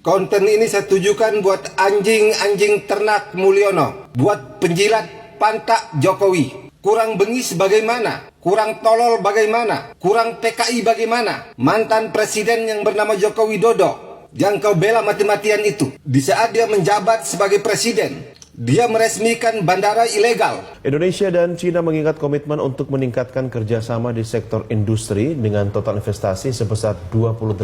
Konten ini saya tujukan buat anjing-anjing ternak Mulyono, buat penjilat pantak Jokowi. Kurang bengis bagaimana? Kurang tolol bagaimana? Kurang PKI bagaimana? Mantan presiden yang bernama Joko Widodo yang kau bela mati-matian itu. Di saat dia menjabat sebagai presiden, dia meresmikan bandara ilegal. Indonesia dan China mengikat komitmen untuk meningkatkan kerjasama di sektor industri dengan total investasi sebesar 28,2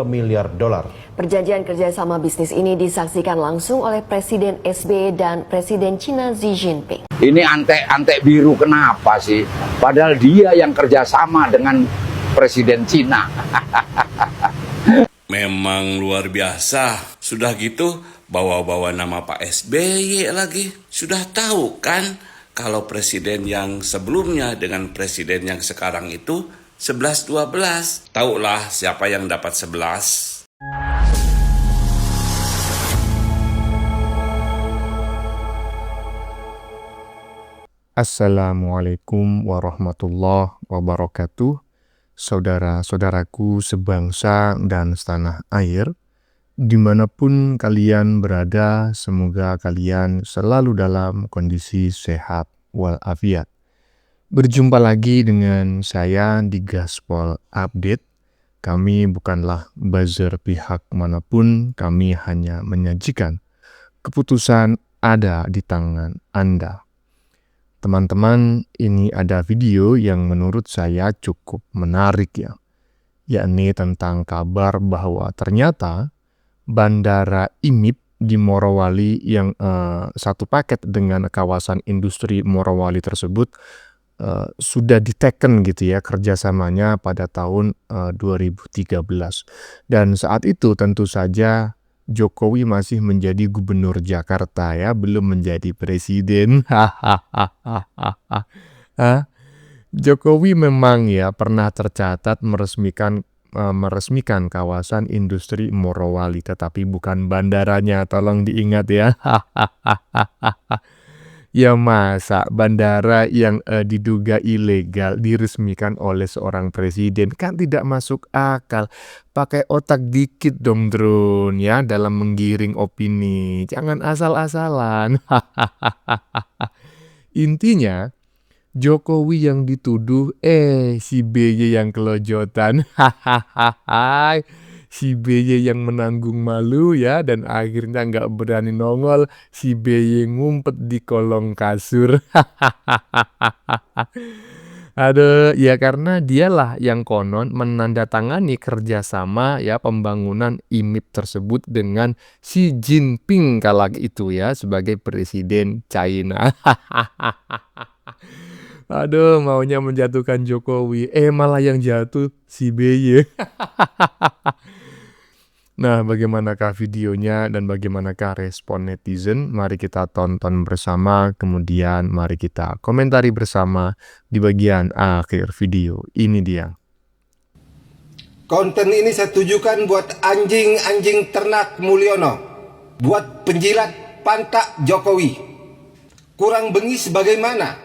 miliar dolar. Perjanjian kerjasama bisnis ini disaksikan langsung oleh Presiden SBY dan Presiden China Xi Jinping. Ini antek-antek biru kenapa sih? Padahal dia yang kerjasama dengan Presiden China. Memang luar biasa. Sudah gitu bawa-bawa nama Pak SBY lagi. Sudah tahu kan kalau presiden yang sebelumnya dengan presiden yang sekarang itu 11-12. Tahulah siapa yang dapat 11. Assalamualaikum warahmatullahi wabarakatuh. Saudara-saudaraku sebangsa dan setanah air, dimanapun kalian berada, semoga kalian selalu dalam kondisi sehat walafiat. Berjumpa lagi dengan saya di Gaspol Update. Kami bukanlah buzzer pihak manapun, kami hanya menyajikan keputusan ada di tangan Anda. Teman-teman, ini ada video yang menurut saya cukup menarik ya, yakni tentang kabar bahwa ternyata Bandara IMIP di Morowali yang satu paket dengan kawasan industri Morowali tersebut sudah diteken gitu ya kerjasamanya pada tahun 2013. Dan saat itu tentu saja Jokowi masih menjadi gubernur Jakarta ya, belum menjadi presiden. Jokowi memang ya pernah tercatat meresmikan kawasan industri Morowali, tetapi bukan bandaranya, tolong diingat ya. Ya masa bandara yang diduga ilegal diresmikan oleh seorang presiden, kan tidak masuk akal. Pakai otak dikit dong drone ya dalam menggiring opini, jangan asal-asalan. Intinya Jokowi yang dituduh, si BY yang kelojotan. Si BY yang menanggung malu ya, dan akhirnya nggak berani nongol, si BY ngumpet di kolong kasur. Aduh, ya karena dialah yang konon menandatangani kerjasama ya pembangunan IMIP tersebut dengan Xi Jinping kala itu ya sebagai presiden China. Aduh, maunya menjatuhkan Jokowi, malah yang jatuh si BY. Nah, bagaimanakah videonya dan bagaimanakah respon netizen? Mari kita tonton bersama, kemudian mari kita komentari bersama di bagian akhir video. Ini dia. Konten ini saya tujukan buat anjing-anjing ternak Mulyono, buat penjilat pantak Jokowi. Kurang bengis bagaimana?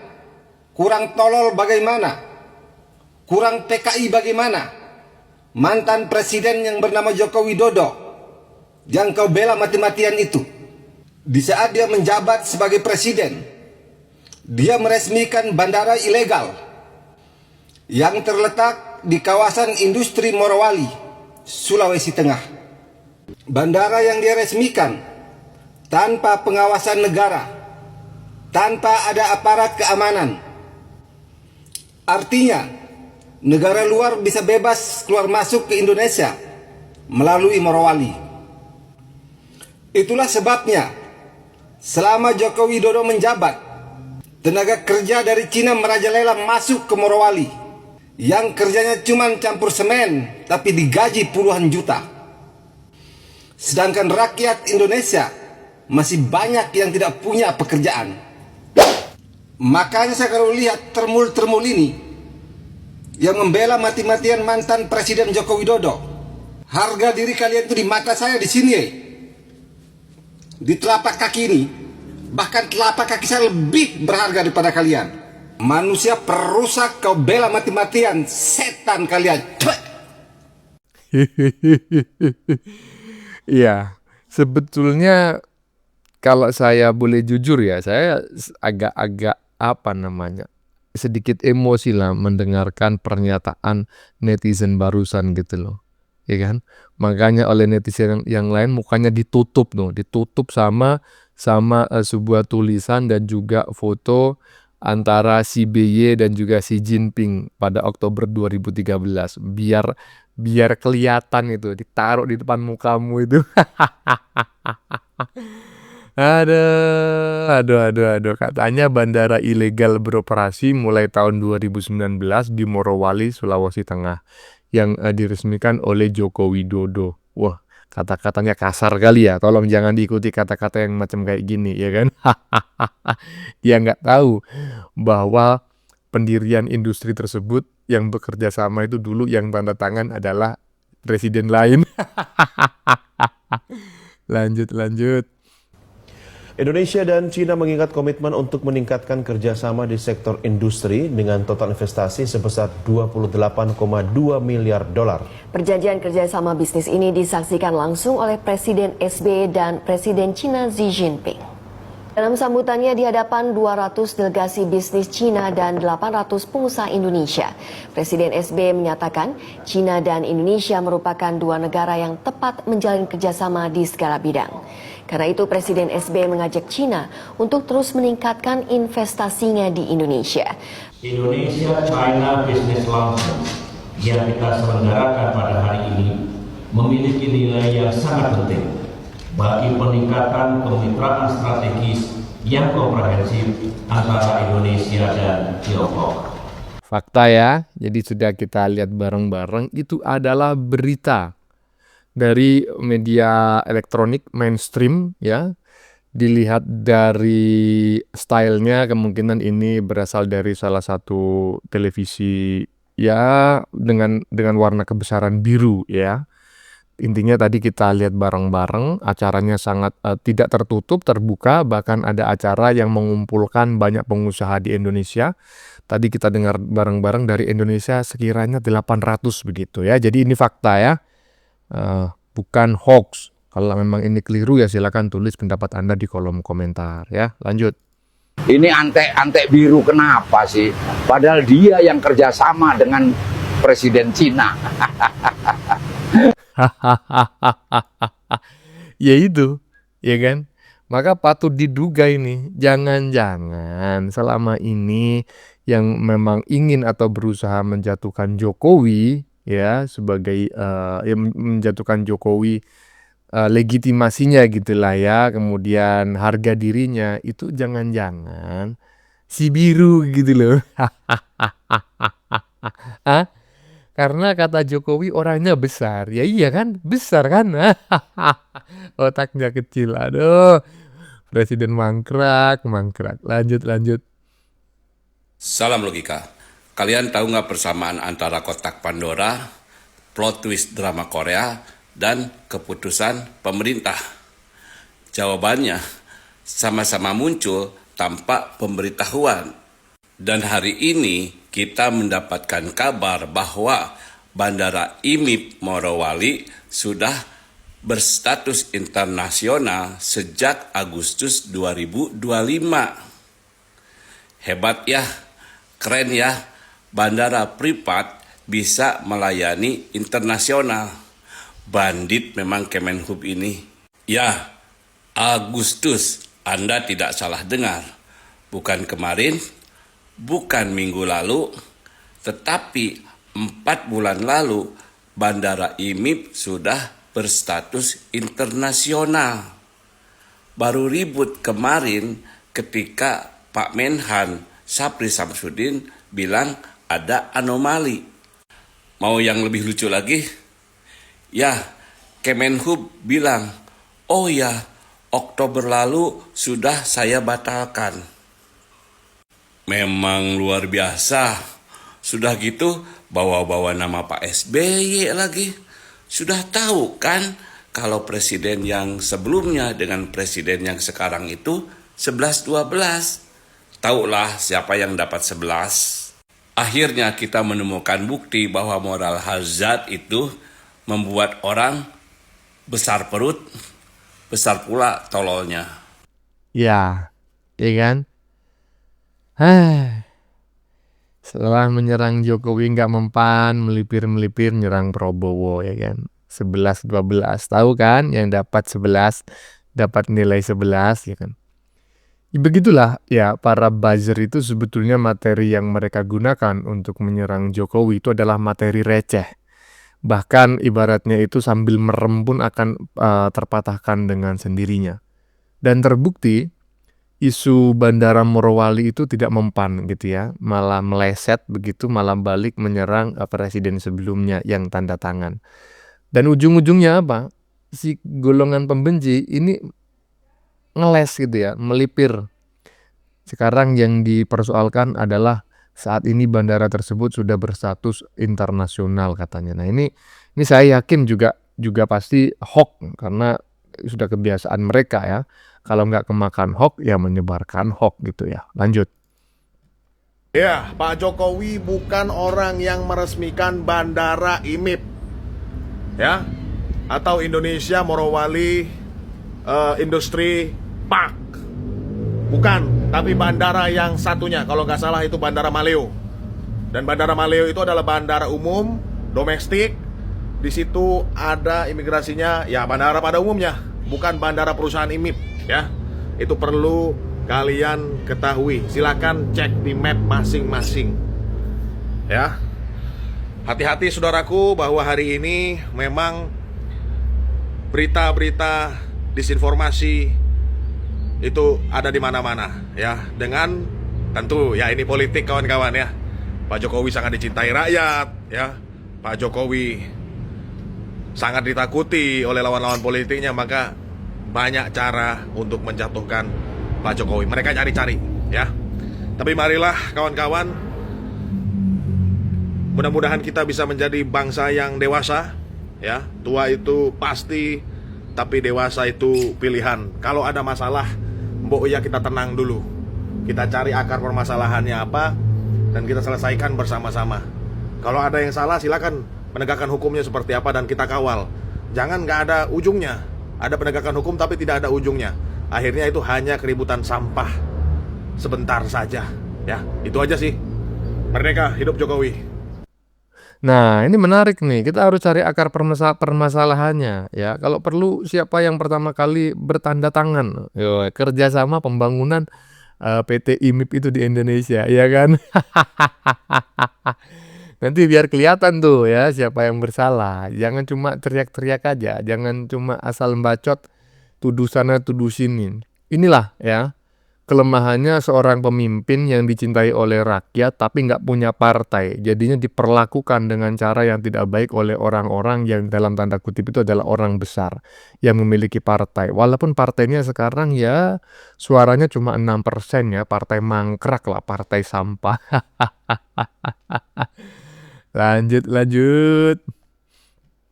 Kurang tolol bagaimana? Kurang PKI bagaimana? Mantan presiden yang bernama Joko Widodo yang kau bela mati-matian itu. Di saat dia menjabat sebagai presiden, dia meresmikan bandara ilegal yang terletak di kawasan industri Morowali, Sulawesi Tengah. Bandara yang dia resmikan tanpa pengawasan negara, tanpa ada aparat keamanan. Artinya negara luar bisa bebas keluar masuk ke Indonesia melalui Morowali. Itulah sebabnya selama Joko Widodo menjabat, tenaga kerja dari Cina merajalela masuk ke Morowali yang kerjanya cuma campur semen tapi digaji puluhan juta. Sedangkan rakyat Indonesia masih banyak yang tidak punya pekerjaan. Makanya saya kalau lihat termul-termul ini yang membela mati-matian mantan Presiden Joko Widodo, harga diri kalian itu di mata saya di sini, di telapak kaki ini, bahkan telapak kaki saya lebih berharga daripada kalian. Manusia perusak, kau bela mati-matian, setan kalian. Iya, sebetulnya kalau saya boleh jujur ya, saya agak-agak apa namanya, sedikit emosi lah mendengarkan pernyataan netizen barusan gitu loh, ya kan. Makanya oleh netizen yang lain mukanya ditutup tuh, ditutup sama sebuah tulisan dan juga foto antara si BY dan juga si Jinping pada Oktober 2013. Biar kelihatan itu, ditaruh di depan mukamu itu. Aduh. Katanya bandara ilegal beroperasi mulai tahun 2019 di Morowali, Sulawesi Tengah yang diresmikan oleh Joko Widodo. Wah, kata-katanya kasar kali ya. Tolong jangan diikuti kata-kata yang macam kayak gini, ya kan? Dia nggak tahu bahwa pendirian industri tersebut yang bekerja sama itu dulu yang tanda tangan adalah presiden lain. Lanjut. Indonesia dan China mengikat komitmen untuk meningkatkan kerjasama di sektor industri dengan total investasi sebesar 28,2 miliar dolar. Perjanjian kerjasama bisnis ini disaksikan langsung oleh Presiden SBY dan Presiden China Xi Jinping. Dalam sambutannya di hadapan 200 delegasi bisnis China dan 800 pengusaha Indonesia, Presiden SBY menyatakan China dan Indonesia merupakan dua negara yang tepat menjalin kerjasama di segala bidang. Karena itu Presiden SBY mengajak China untuk terus meningkatkan investasinya di Indonesia. Indonesia-China Business Launching yang kita selenggarakan pada hari ini memiliki nilai yang sangat penting bagi peningkatan kemitraan strategis yang komprehensif antara Indonesia dan Tiongkok. Fakta ya, jadi sudah kita lihat bareng-bareng, itu adalah berita dari media elektronik mainstream ya. Dilihat dari stylenya kemungkinan ini berasal dari salah satu televisi ya dengan warna kebesaran biru ya. Intinya tadi kita lihat bareng-bareng, acaranya sangat tidak tertutup, terbuka, bahkan ada acara yang mengumpulkan banyak pengusaha di Indonesia. Tadi kita dengar bareng-bareng dari Indonesia sekiranya 800 begitu ya. Jadi ini fakta ya, bukan hoax. Kalau memang ini keliru ya silakan tulis pendapat Anda di kolom komentar ya. Lanjut. Ini antek-antek biru kenapa sih? Padahal dia yang kerjasama dengan Presiden Cina. Ya itu, ya kan? Maka patut diduga ini, jangan-jangan selama ini yang memang ingin atau berusaha menjatuhkan Jokowi ya sebagai menjatuhkan Jokowi legitimasinya gitulah ya, kemudian harga dirinya itu jangan-jangan si biru gitu loh. Hah? Karena kata Jokowi orangnya besar. Ya iya kan? Besar kan? Otaknya kecil. Aduh. Presiden mangkrak. Lanjut. Salam logika. Kalian tahu nggak persamaan antara kotak Pandora, plot twist drama Korea, dan keputusan pemerintah? Jawabannya sama-sama muncul tanpa pemberitahuan. Dan hari ini kita mendapatkan kabar bahwa Bandara IMIP Morowali sudah berstatus internasional sejak Agustus 2025. Hebat ya, keren ya, bandara privat bisa melayani internasional. Bandit memang Kemenhub ini. Ya, Agustus, Anda tidak salah dengar. Bukan kemarin, bukan minggu lalu, tetapi 4 bulan lalu Bandara IMIP sudah berstatus internasional. Baru ribut kemarin ketika Pak Menhan Syafri Samsudin bilang ada anomali. Mau yang lebih lucu lagi? Ya, Kemenhub bilang, oh ya, Oktober lalu sudah saya batalkan. Memang luar biasa. Sudah gitu bawa-bawa nama Pak SBY lagi. Sudah tahu kan kalau presiden yang sebelumnya dengan presiden yang sekarang itu 11-12. Tahulah siapa yang dapat 11. Akhirnya kita menemukan bukti bahwa moral hazard itu membuat orang besar perut, besar pula tololnya. Ya, iya kan? Hah. Setelah menyerang Jokowi nggak mempan, melipir-melipir nyerang Prabowo ya kan. 11-12, tahu kan yang dapat 11, dapat nilai 11 ya kan. Ya, begitulah ya para buzzer itu sebetulnya materi yang mereka gunakan untuk menyerang Jokowi itu adalah materi receh. Bahkan ibaratnya itu sambil merem pun akan terpatahkan dengan sendirinya. Dan terbukti isu Bandara Morowali itu tidak mempan gitu ya, malah meleset begitu, malah balik menyerang presiden sebelumnya yang tanda tangan. Dan ujung-ujungnya apa? Si golongan pembenci ini ngeles gitu ya, melipir. Sekarang yang dipersoalkan adalah saat ini bandara tersebut sudah berstatus internasional katanya. Nah ini saya yakin juga pasti hoax karena sudah kebiasaan mereka ya. Kalau nggak kemakan hoax ya menyebarkan hoax gitu ya. Lanjut. Ya, Pak Jokowi bukan orang yang meresmikan Bandara IMIP, ya, atau Indonesia Morowali Industri Park. Bukan, tapi bandara yang satunya, kalau nggak salah itu Bandara Maleo. Dan Bandara Maleo itu adalah bandara umum, domestik. Di situ ada imigrasinya, ya bandara pada umumnya, bukan bandara perusahaan IMIP, ya. Itu perlu kalian ketahui. Silakan cek di map masing-masing. Ya. Hati-hati saudaraku bahwa hari ini memang berita-berita disinformasi itu ada di mana-mana ya, dengan tentu ya ini politik kawan-kawan ya. Pak Jokowi sangat dicintai rakyat ya. Pak Jokowi sangat ditakuti oleh lawan-lawan politiknya, maka banyak cara untuk menjatuhkan Pak Jokowi. Mereka cari-cari ya. Tapi marilah kawan-kawan, mudah-mudahan kita bisa menjadi bangsa yang dewasa ya. Tua itu pasti, tapi dewasa itu pilihan. Kalau ada masalah, mbok ya kita tenang dulu. Kita cari akar permasalahannya apa dan kita selesaikan bersama-sama. Kalau ada yang salah, silakan menegakkan hukumnya seperti apa dan kita kawal. Jangan nggak ada ujungnya. Ada penegakan hukum tapi tidak ada ujungnya. Akhirnya itu hanya keributan sampah sebentar saja. Ya, itu aja sih. Merdeka, hidup Jokowi. Nah, ini menarik nih. Kita harus cari akar permasalahannya ya. Kalau perlu siapa yang pertama kali bertanda tangan kerjasama pembangunan PT IMIP itu di Indonesia, ya kan? Nanti biar kelihatan tuh ya siapa yang bersalah. Jangan cuma teriak-teriak aja, jangan cuma asal bacot tuduh sana tuduh sini. Inilah ya kelemahannya seorang pemimpin yang dicintai oleh rakyat tapi nggak punya partai. Jadinya diperlakukan dengan cara yang tidak baik oleh orang-orang yang dalam tanda kutip itu adalah orang besar yang memiliki partai. Walaupun partainya sekarang ya suaranya cuma 6% ya, partai mangkrak lah, partai sampah. Lanjut.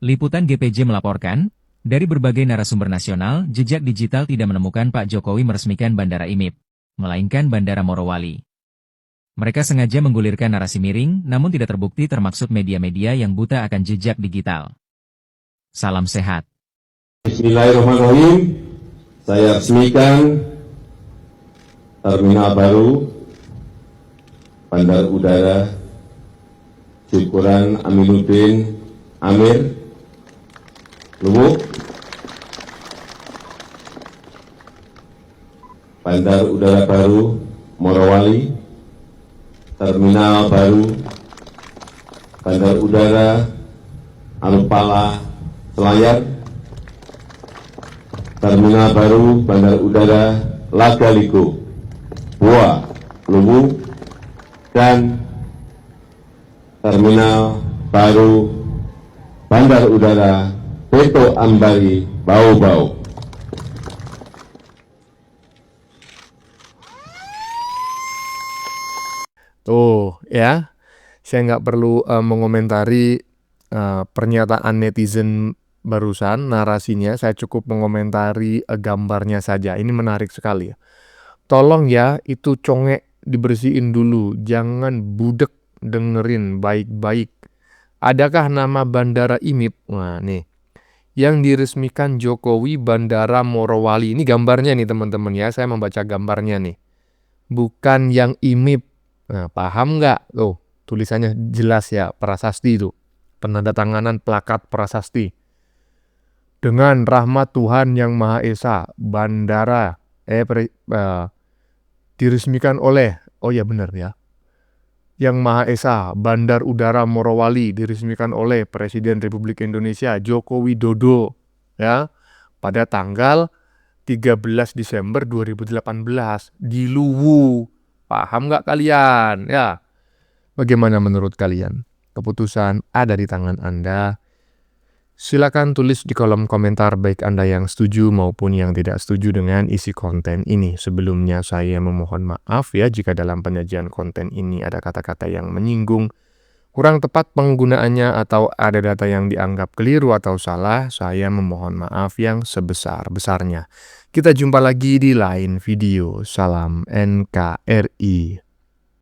Liputan GPJ melaporkan, dari berbagai narasumber nasional, jejak digital tidak menemukan Pak Jokowi meresmikan Bandara IMIP, melainkan Bandara Morowali. Mereka sengaja menggulirkan narasi miring, namun tidak terbukti termaksud media-media yang buta akan jejak digital. Salam sehat. Bismillahirrahmanirrahim. Saya resmikan terminal baru Bandar Udara Syukuran Aminuddin Amir Luwuk, Bandar Udara Baru Morowali, Terminal Baru Bandar Udara Alupala Selayar, Terminal Baru Bandar Udara Lagaliko, Bua Luwu, dan Terminal Baru Bandar Udara Beto Ambari Bau-Bau. Tuh ya, saya nggak perlu mengomentari pernyataan netizen barusan, narasinya. Saya cukup mengomentari gambarnya saja. Ini menarik sekali ya. Tolong ya, itu congek dibersihin dulu. Jangan budek, dengerin baik-baik. Adakah nama Bandara IMIP? Wah nih, yang diresmikan Jokowi Bandara Morowali. Ini gambarnya nih teman-teman ya, saya membaca gambarnya nih. Bukan yang IMIP. Nah, paham nggak? Tuh, tulisannya jelas ya, prasasti itu. Penandatanganan plakat prasasti. Dengan rahmat Tuhan Yang Maha Esa, bandara diresmikan oleh, oh ya benar ya, Yang Maha Esa, Bandar Udara Morowali diresmikan oleh Presiden Republik Indonesia Joko Widodo ya pada tanggal 13 Desember 2018 di Luwu. Paham nggak kalian? Ya. Bagaimana menurut kalian? Keputusan ada di tangan Anda. Silakan tulis di kolom komentar baik Anda yang setuju maupun yang tidak setuju dengan isi konten ini. Sebelumnya saya memohon maaf ya jika dalam penyajian konten ini ada kata-kata yang menyinggung, kurang tepat penggunaannya atau ada data yang dianggap keliru atau salah. Saya memohon maaf yang sebesar-besarnya. Kita jumpa lagi di lain video. Salam NKRI.